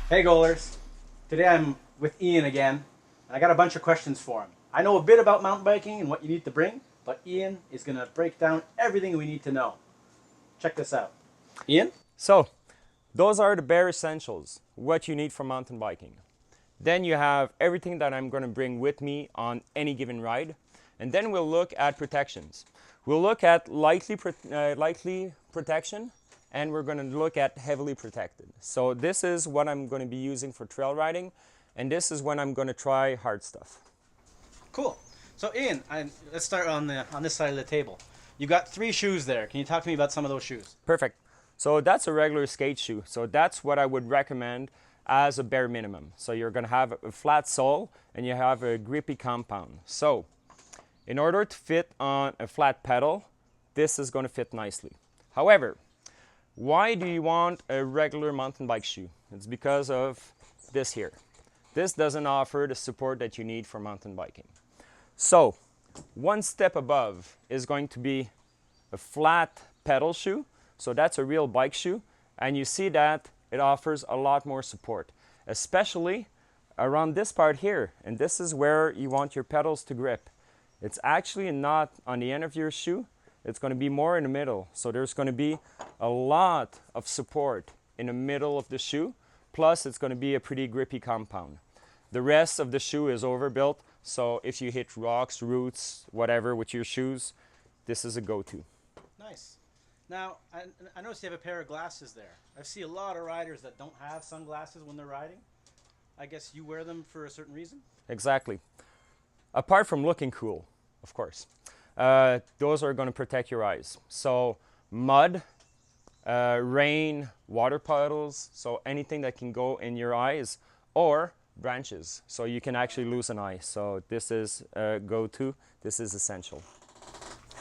Hey GOLHers, today I'm with Ian again, and I got a bunch of questions for him. I know a bit about mountain biking and what you need to bring, but Ian is going to break down everything we need to know. Check this out. Ian? So, those are the bare essentials, what you need for mountain biking. Then you have everything that I'm going to bring with me on any given ride. And then we'll look at protections. We'll look at lightly protection, and we're going to look at heavily protected. So this is what I'm going to be using for trail riding, and this is when I'm going to try hard stuff. Cool. So Ian, let's start on this side of the table. You got 3 shoes there. Can you talk to me about some of those shoes? Perfect. So that's a regular skate shoe. So that's what I would recommend as a bare minimum. So you're going to have a flat sole and you have a grippy compound. So in order to fit on a flat pedal, this is going to fit nicely. However, why do you want a regular mountain bike shoe? It's because of this here. This doesn't offer the support that you need for mountain biking. So one step above is going to be a flat pedal shoe. So that's a real bike shoe. And you see that it offers a lot more support, especially around this part here. And this is where you want your pedals to grip. It's actually not on the end of your shoe. It's going to be more in the middle. So there's going to be a lot of support in the middle of the shoe. Plus it's going to be a pretty grippy compound. The rest of the shoe is overbuilt. So if you hit rocks, roots, whatever with your shoes, this is a go-to. Nice. Now, I noticed you have a pair of glasses there. I see a lot of riders that don't have sunglasses when they're riding. I guess you wear them for a certain reason? Exactly. Apart from looking cool, of course. Those are going to protect your eyes. So mud, rain, water puddles, so anything that can go in your eyes, or branches, so you can actually lose an eye. So this is a go-to. This is essential.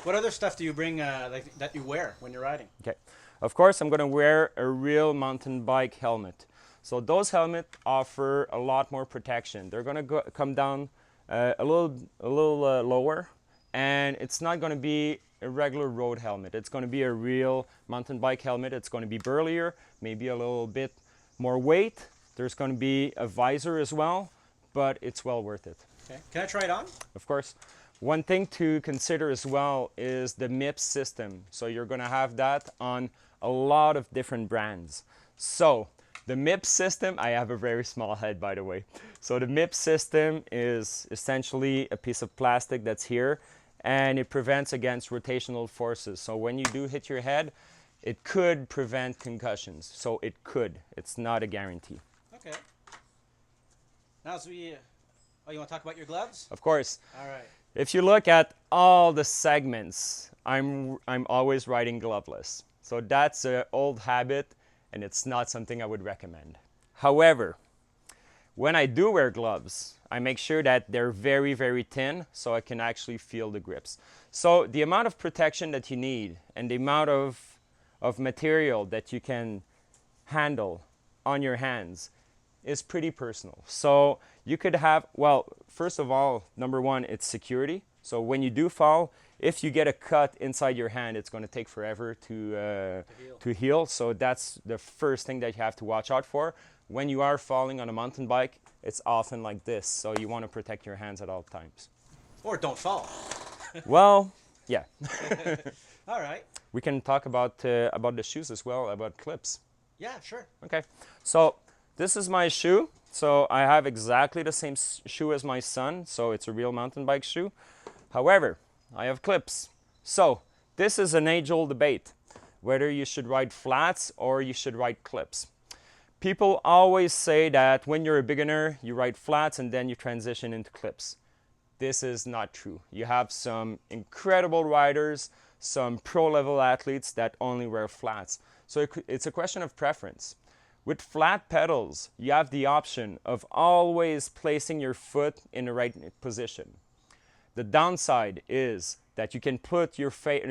What other stuff do you bring that you wear when you're riding? Okay. Of course, I'm going to wear a real mountain bike helmet. So those helmets offer a lot more protection. They're going to come down a little lower, and it's not going to be a regular road helmet. It's going to be a real mountain bike helmet. It's going to be burlier, maybe a little bit more weight. There's going to be a visor as well, but it's well worth it. Okay. Can I try it on? Of course. One thing to consider as well is the MIPS system. So you're going to have that on a lot of different brands. So the MIPS system, I have a very small head, by the way. So the MIPS system is essentially a piece of plastic that's here, and it prevents against rotational forces. So when you do hit your head, it could prevent concussions. So it could. It's not a guarantee. Okay. Now as we, oh, you want to talk about your gloves? Of course. All right. If you look at all the segments, I'm always riding gloveless. So that's an old habit, and it's not something I would recommend. However, when I do wear gloves, I make sure that they're very, very thin so I can actually feel the grips. So the amount of protection that you need and the amount of material that you can handle on your hands is pretty personal. So you could have, well, first of all, number one, it's security. So when you do fall, if you get a cut inside your hand, it's going to take forever to heal. So that's the first thing that you have to watch out for. When you are falling on a mountain bike, it's often like this. So you want to protect your hands at all times. Or don't fall. Well, yeah. All right. We can talk about the shoes as well, about clips. Yeah, sure. Okay. So this is my shoe. So I have exactly the same shoe as my son. So it's a real mountain bike shoe. However, I have clips. So this is an age-old debate, whether you should ride flats or you should ride clips. People always say that when you're a beginner, you ride flats and then you transition into clips. This is not true. You have some incredible riders, some pro-level athletes that only wear flats. So it's a question of preference. With flat pedals, you have the option of always placing your foot in the right position. The downside is that you can put your feet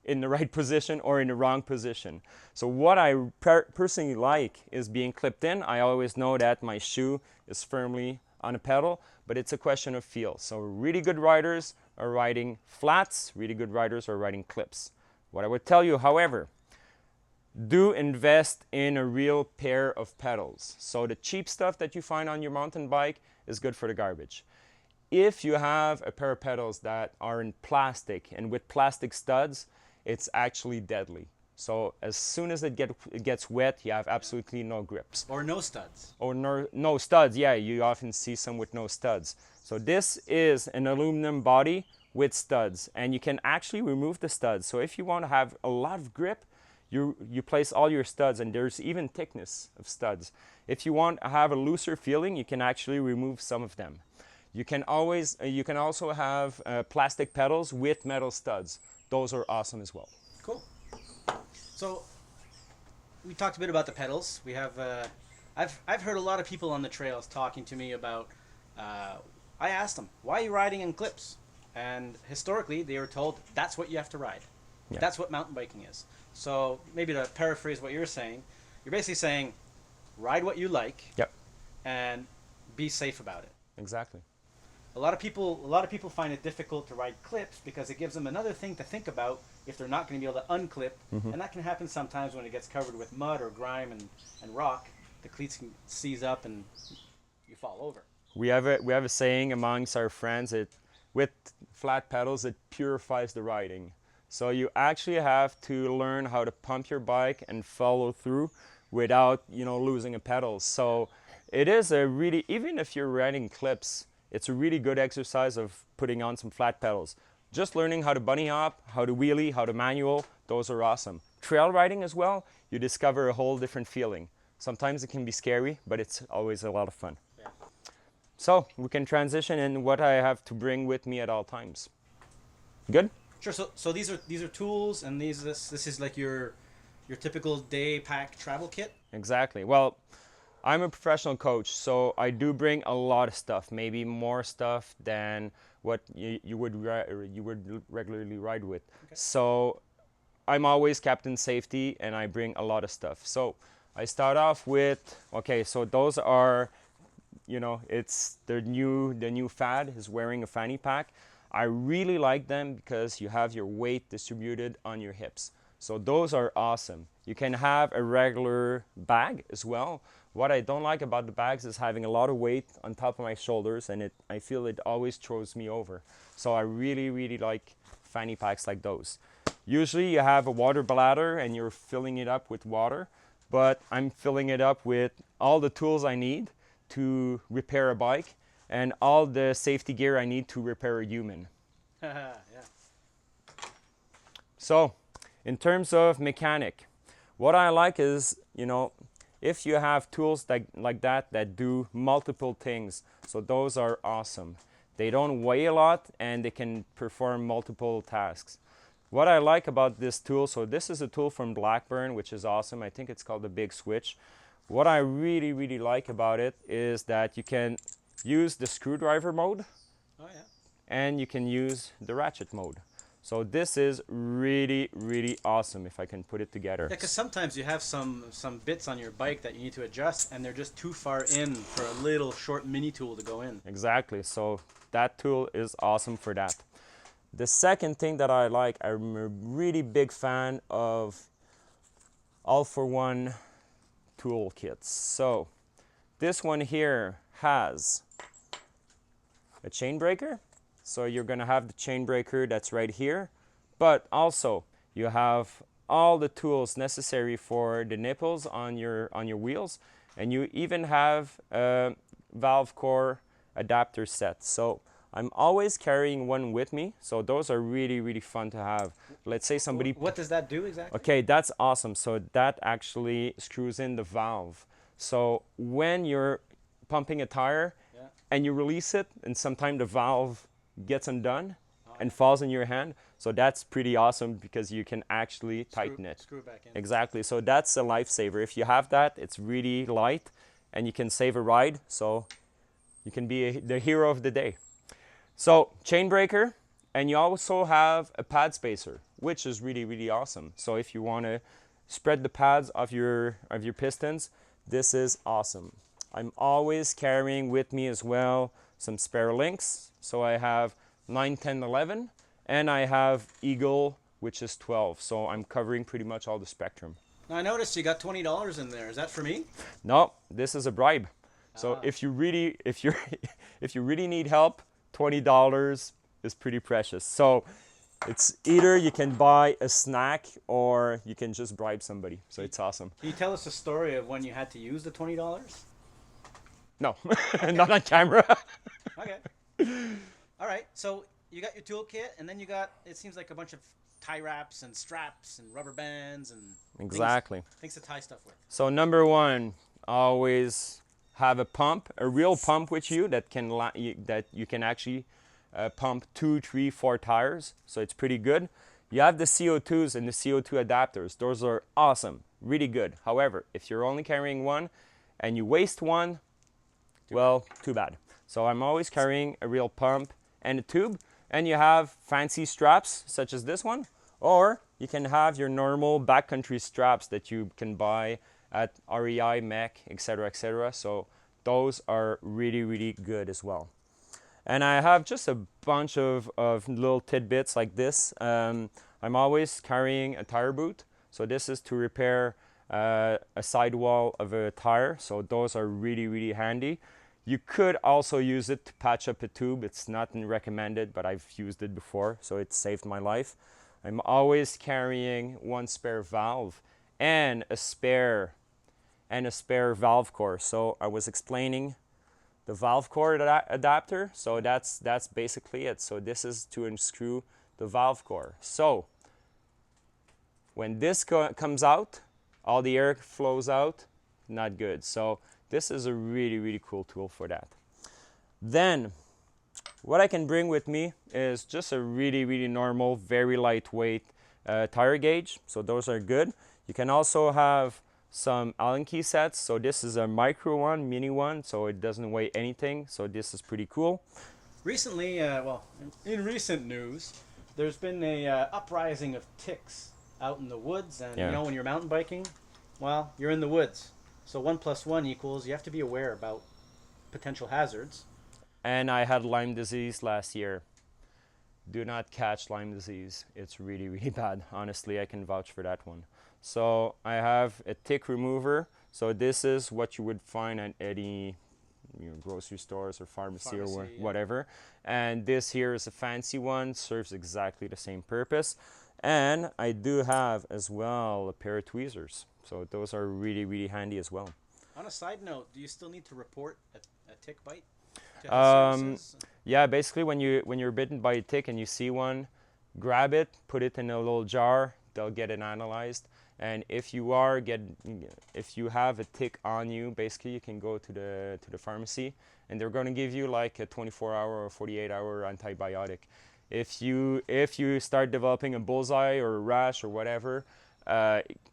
in the right position or in the wrong position. So what I personally like is being clipped in. I always know that my shoe is firmly on a pedal, but it's a question of feel. So really good riders are riding flats, really good riders are riding clips. What I would tell you, however, do invest in a real pair of pedals. So the cheap stuff that you find on your mountain bike is good for the garbage. If you have a pair of pedals that are in plastic and with plastic studs, it's actually deadly. So as soon as it gets wet, you have absolutely no grips. Or no studs. Or no studs, yeah, you often see some with no studs. So this is an aluminum body with studs, and you can actually remove the studs. So if you want to have a lot of grip, you place all your studs, and there's even thickness of studs. If you want to have a looser feeling, you can actually remove some of them. You can also have plastic pedals with metal studs. Those are awesome as well. Cool. So we talked a bit about the pedals. We have I've heard a lot of people on the trails talking to me about. I asked them, "Why are you riding in clips?" And historically, they were told that's what you have to ride. Yeah. That's what mountain biking is. So maybe to paraphrase what you're saying, you're basically saying, ride what you like. Yep. And be safe about it. Exactly. A lot of people find it difficult to ride clips because it gives them another thing to think about if they're not going to be able to unclip. Mm-hmm. And that can happen sometimes when it gets covered with mud or grime and rock. The cleats can seize up and you fall over. We have a saying amongst our friends, with flat pedals, it purifies the riding. So you actually have to learn how to pump your bike and follow through without, losing a pedal. So it is even if you're riding clips, it's a really good exercise of putting on some flat pedals. Just learning how to bunny hop, how to wheelie, how to manual, those are awesome. Trail riding as well, you discover a whole different feeling. Sometimes it can be scary, but it's always a lot of fun. Yeah. So we can transition in what I have to bring with me at all times. Good? Sure. So these are tools, and this is like your typical day pack travel kit. Exactly. Well, I'm a professional coach, so I do bring a lot of stuff, maybe more stuff than what you would regularly ride with. Okay. So I'm always captain safety, and I bring a lot of stuff. So I start off with, okay, so those are, it's the new fad is wearing a fanny pack. I really like them because you have your weight distributed on your hips. So those are awesome. You can have a regular bag as well. What I don't like about the bags is having a lot of weight on top of my shoulders, and I feel it always throws me over. So I really, really like fanny packs like those. Usually you have a water bladder and you're filling it up with water, but I'm filling it up with all the tools I need to repair a bike and all the safety gear I need to repair a human. Yeah. So, in terms of mechanic, what I like is, if you have tools like that do multiple things, so those are awesome. They don't weigh a lot and they can perform multiple tasks. What I like about this tool, so this is a tool from Blackburn, which is awesome. I think it's called the Big Switch. What I really, really like about it is that you can use the screwdriver mode. Oh, yeah. And you can use the ratchet mode. So this is really, really awesome if I can put it together. Yeah, because sometimes you have some bits on your bike that you need to adjust, and they're just too far in for a little short mini tool to go in. Exactly. So that tool is awesome for that. The second thing that I like, I'm a really big fan of all-for-one tool kits. So this one here has a chain breaker. So you're going to have the chain breaker that's right here, but also you have all the tools necessary for the nipples on your wheels, and you even have a valve core adapter set. So I'm always carrying one with me, so those are really, really fun to have. Let's say somebody... What does that do exactly? Okay, that's awesome. So that actually screws in the valve. So when you're pumping a tire, yeah, and you release it, and sometimes the valve gets undone and falls in your hand. So that's pretty awesome because you can actually tighten it. Screw it back in. Exactly. So that's a lifesaver. If you have that, it's really light and you can save a ride. So you can be the hero of the day. So chain breaker, and you also have a pad spacer, which is really, really awesome. So if you want to spread the pads of your pistons, this is awesome. I'm always carrying with me as well some spare links. So I have 9, 10, 11, and I have Eagle, which is 12. So I'm covering pretty much all the spectrum. Now, I noticed you got $20 in there. Is that for me? No, this is a bribe. So if you really if you really need help, $20 is pretty precious. So it's either you can buy a snack or you can just bribe somebody. So it's awesome. Can you tell us a story of when you had to use the $20? No, not on camera. Okay. All right. So you got your toolkit, and then you got, it seems like a bunch of tie wraps and straps and rubber bands and Exactly. things to tie stuff with. So number one, always have a pump, a real pump with you that can that you can actually pump 2, 3, 4 tires. So it's pretty good. You have the CO2s and the CO2 adapters. Those are awesome, really good. However, if you're only carrying one and you waste one, well, too bad. So I'm always carrying a real pump and a tube, and you have fancy straps such as this one, or you can have your normal backcountry straps that you can buy at REI, MEC, etc., etc. So those are really, really good as well. And I have just a bunch of little tidbits like this. I'm always carrying a tire boot. So this is to repair a sidewall of a tire. So those are really, really handy. You could also use it to patch up a tube. It's not recommended, but I've used it before, so it saved my life. I'm always carrying one spare valve and a spare valve core. So I was explaining the valve core adapter. So that's basically it. So this is to unscrew the valve core. So when this comes out, all the air flows out. Not good. So this is a really, really cool tool for that. Then what I can bring with me is just a really, really normal, very lightweight tire gauge. So those are good. You can also have some Allen key sets. So this is a micro one, mini one, so it doesn't weigh anything. So this is pretty cool. Recently, well, in recent news, there's been a uprising of ticks out in the woods. And you know, when you're mountain biking, well, you're in the woods. So 1 + 1 equals, you have to be aware about potential hazards. And I had Lyme disease last year. Do not catch Lyme disease. It's really, really bad. Honestly, I can vouch for that one. So I have a tick remover. So this is what you would find at any grocery stores or pharmacy or whatever. And this here is a fancy one, serves exactly the same purpose. And I do have as well a pair of tweezers. So those are really, really handy as well. On a side note, do you still need to report a tick bite? Yeah, basically when you're bitten by a tick and you see one, grab it, put it in a little jar. They'll get it analyzed. And if you have a tick on you, basically you can go to the pharmacy and they're going to give you like a 24-hour or 48-hour antibiotic. If you start developing a bullseye or a rash or whatever,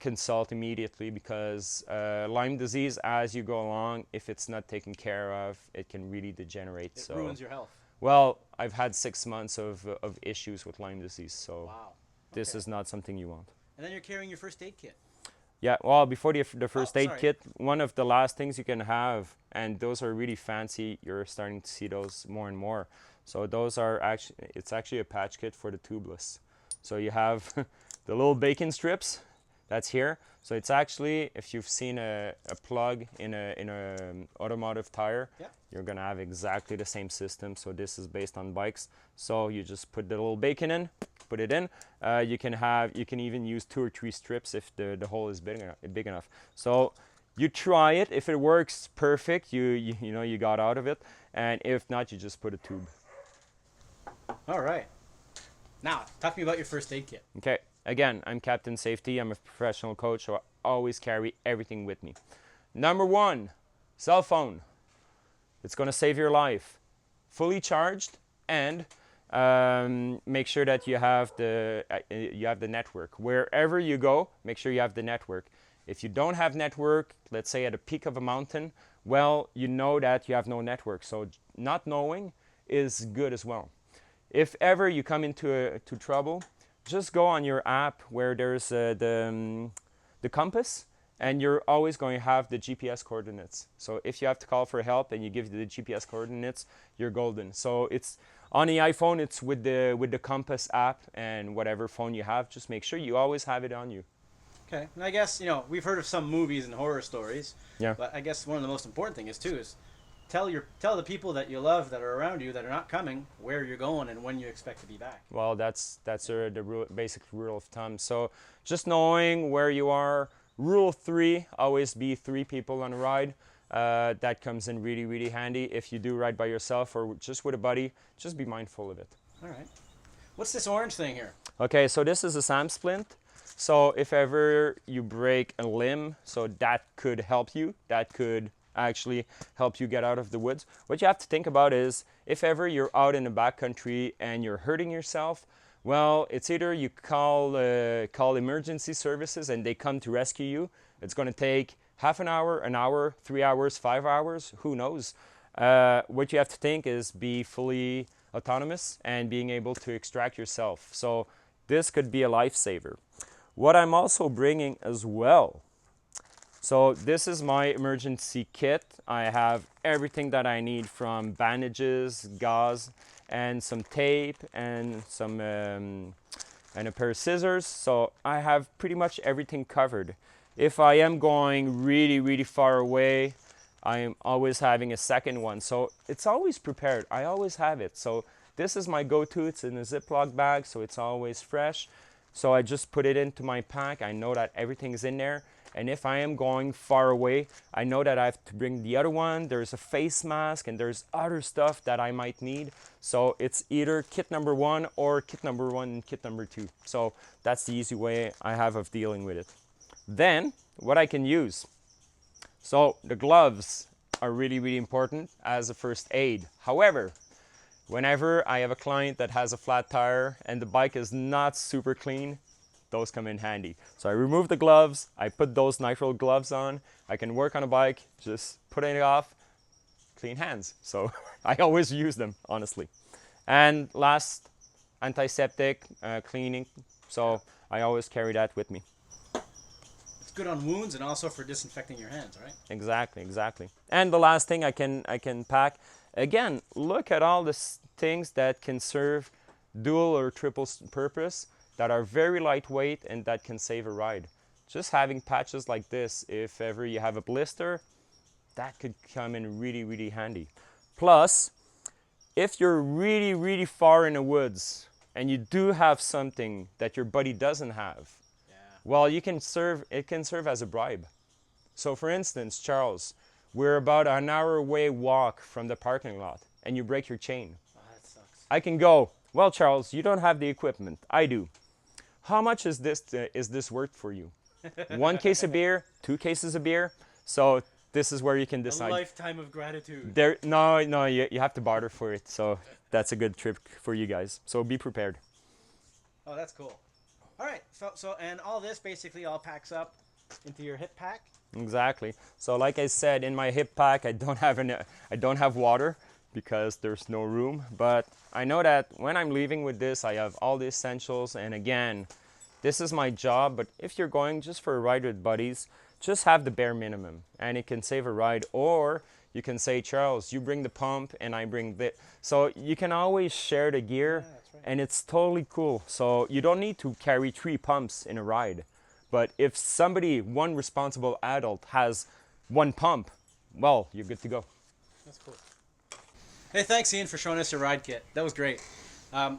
consult immediately, because Lyme disease, as you go along, if it's not taken care of, it can really degenerate. It ruins your health. Well, I've had 6 months of issues with Lyme disease, so wow. This is not something you want. And then you're carrying your first aid kit. Yeah, well, before the first aid kit, one of the last things you can have, and those are really fancy, you're starting to see those more and more. So those are it's actually a patch kit for the tubeless. So you have the little bacon strips, that's here. So it's actually, if you've seen a plug in a automotive tire, you're gonna have exactly the same system. So this is based on bikes. So you just put the little bacon in, put it in. You can even use 2 or 3 strips if the hole is big enough. So you try it. If it works, perfect. You know you got out of it, and if not, you just put a tube. All right. Now, talk to me about your first aid kit. Okay. Again, I'm Captain Safety. I'm a professional coach, so I always carry everything with me. Number 1, cell phone. It's going to save your life. Fully charged, and make sure that you have the network. Wherever you go, make sure you have the network. If you don't have network, let's say at a peak of a mountain, well, you know that you have no network. So not knowing is good as well. If ever you come into trouble, just go on your app where there's the compass, and you're always going to have the GPS coordinates. So if you have to call for help and you give the GPS coordinates, you're golden. So it's on the iPhone, it's with the compass app, and whatever phone you have, just make sure you always have it on you. Okay, and I guess, we've heard of some movies and horror stories. Yeah. But I guess one of the most important thing is tell the people that you love that are around you that are not coming where you're going and when you expect to be back. Well, that's the basic rule of thumb. So just knowing where you are. Rule 3, always be 3 people on a ride. That comes in really, really handy. If you do ride by yourself or just with a buddy, just be mindful of it. All right. What's this orange thing here? Okay, so this is a SAM splint. So if ever you break a limb, so that could help you. That could actually help you get out of the woods. What you have to think about is if ever you're out in the backcountry and you're hurting yourself, well, it's either you call emergency services and they come to rescue you. It's going to take half an hour, 3 hours, 5 hours, who knows. What you have to think is be fully autonomous and being able to extract yourself. So this could be a lifesaver. What I'm also bringing as well, so this is my emergency kit. I have everything that I need, from bandages, gauze, and some tape, and some and a pair of scissors. So I have pretty much everything covered. If I am going really, really far away, I am always having a second one. So it's always prepared. I always have it. So this is my go-to. It's in a Ziploc bag, so it's always fresh. So I just put it into my pack. I know that everything is in there. And if I am going far away, I know that I have to bring the other one. There's a face mask and there's other stuff that I might need. So it's either kit number 1 or kit number 1 and kit number 2. So that's the easy way I have of dealing with it. Then what I can use. So the gloves are really, really important as a first aid. However, whenever I have a client that has a flat tire and the bike is not super clean, those come in handy. So I remove the gloves, I put those nitrile gloves on, I can work on a bike, just putting it off, clean hands. So I always use them, honestly. And last, antiseptic, cleaning. So I always carry that with me. It's good on wounds and also for disinfecting your hands, right? Exactly, exactly. And the last thing I can pack, again, look at all the things that can serve dual or triple purpose, that are very lightweight and that can save a ride. Just having patches like this, if ever you have a blister, that could come in really, really handy. Plus, if you're really, really far in the woods and you do have something that your buddy doesn't have, well, it can serve as a bribe. So for instance, Charles, we're about an hour away walk from the parking lot and you break your chain. Oh, that sucks. I can go, well, Charles, you don't have the equipment. I do. How much is this worth for you? 1 case of beer, 2 cases of beer? So this is where you can decide. A lifetime of gratitude. No, you have to barter for it. So that's a good trip for you guys. So be prepared. Oh, that's cool. All right. So and all this basically all packs up into your hip pack. Exactly. So like I said, in my hip pack, I don't have water because there's no room. But I know that when I'm leaving with this, I have all the essentials. And again, this is my job. But if you're going just for a ride with buddies, just have the bare minimum and it can save a ride. Or you can say, Charles, you bring the pump and I bring the... So you can always share the gear. Yeah, that's right. And it's totally cool. So you don't need to carry 3 pumps in a ride. But if one responsible adult has 1 pump, well, you're good to go. That's cool. Hey, thanks, Ian, for showing us your ride kit. That was great. We're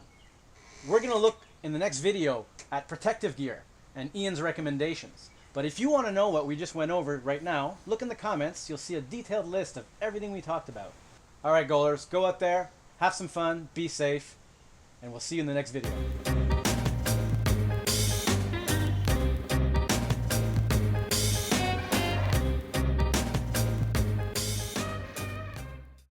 going to look in the next video at protective gear and Ian's recommendations. But if you want to know what we just went over right now, look in the comments. You'll see a detailed list of everything we talked about. All right, GOLHers, go out there, have some fun, be safe, and we'll see you in the next video.